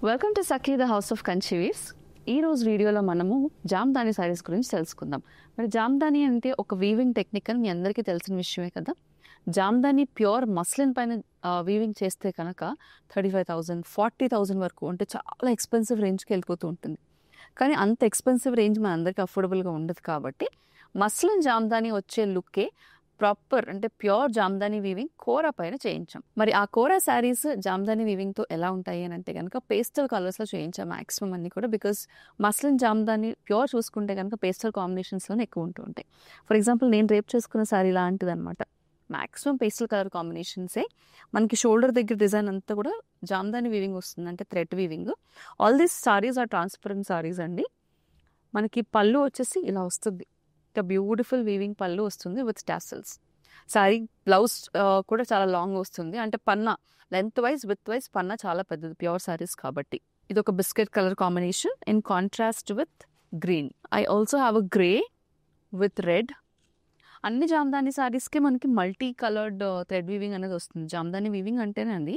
Welcome to Sakhi the house of Kanchi weaves. ఈ రోజు వీడియోలో మనము జామ్దాని సారీస్ గురించి తెలుసుకుందాం. మరి జామ్దాని అంటే ఒక వీవింగ్ టెక్నిక్ అని మీ అందరికీ తెలిసిన విషయమే కదా. జామ్దాని ప్యూర్ మస్లిన్ పైన వీవింగ్ చేస్తే కనుక 35,000 40,000 వరకు అంటే చాలా ఎక్స్పెన్సివ్ రేంజ్కి వెళ్ళిపోతూ ఉంటుంది. కానీ అంత ఎక్స్పెన్సివ్ రేంజ్ మన అందరికీ అఫోర్డబుల్గా ఉండదు కాబట్టి మస్లిన్ జామ్దాని వచ్చే లుక్కే ప్రాపర్ అంటే ప్యూర్ జామ్దాని వీవింగ్ కోరా పైన చేయించాం. మరి ఆ కోరా శారీస్ జామ్దాని వీవింగ్తో ఎలా ఉంటాయి అని అంటే కనుక పేస్టల్ కలర్స్లో చేయించాం మ్యాక్సిమం అన్ని కూడా. బికాస్ మస్లిన్ జామ్దాని ప్యూర్ చూసుకుంటే కనుక పేస్టల్ కాంబినేషన్స్లోనే ఎక్కువ ఉంటూ ఉంటాయి. ఫర్ ఎగ్జాంపుల్ నేను రేప్ చేసుకున్న శారీ లాంటిది అనమాట. మ్యాక్సిమం పేస్టల్ కలర్ కాంబినేషన్సే. మనకి షోల్డర్ దగ్గర డిజైన్ అంతా కూడా జామ్దాని వీవింగ్ వస్తుంది, అంటే thread weaving. All these saris are transparent saris అండి. మనకి పళ్ళు వచ్చేసి ఇలా వస్తుంది, బ్యూటిఫుల్ వీవింగ్ పళ్ళు వస్తుంది విత్ టాసల్స్. శారీ బ్లౌజ్ కూడా చాలా లాంగ్ వస్తుంది, అంటే పన్నా లెంత్ వైజ్ విత్ వైజ్ పన్నా చాలా పెద్దది ప్యూర్ శారీస్ కాబట్టి. ఇది ఒక biscuit colour combination in contrast with green. I also have a grey with red. అన్ని జామ్దాని శారీస్కి మనకి మల్టీ కలర్డ్ థ్రెడ్ వీవింగ్ అనేది వస్తుంది. జామ్దాని వీవింగ్ అంటేనే అండి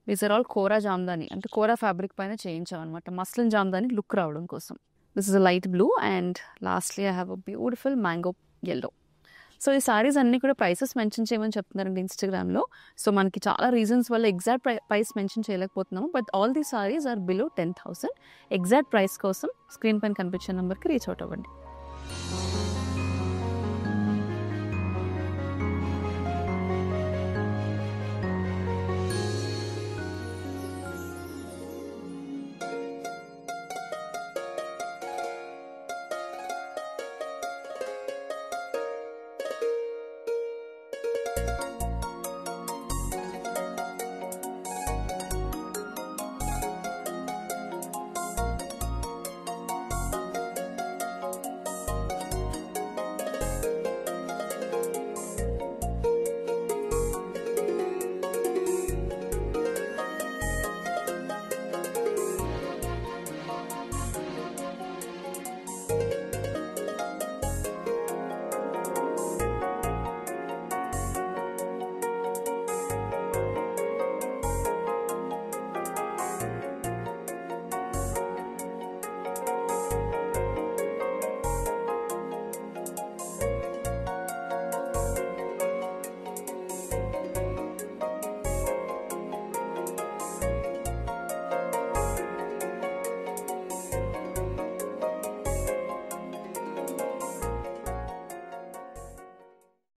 దీస్ ఆర్ ఆల్ కోరా జామ్దాని, అంటే కోరా ఫ్యాబ్రిక్ పైన చేయించాం అనమాట మస్లిన్ జామ్దాని లుక్ రావడం కోసం. This is a light blue and lastly I have a beautiful mango yellow. So ఈ సారీస్ అన్నీ కూడా ప్రైసెస్ మెన్షన్ చేయమని చెప్తున్నారండి ఇన్స్టాగ్రామ్లో. సో మనకి చాలా రీజన్స్ వల్ల ఎగ్జాక్ట్ ప్రైస్ మెన్షన్ చేయలేకపోతున్నాము. But all the saris are below 10,000. Exact price కోసం స్క్రీన్ పైన కనిపించే నెంబర్కి రీచ్ అవుట్ అవ్వండి.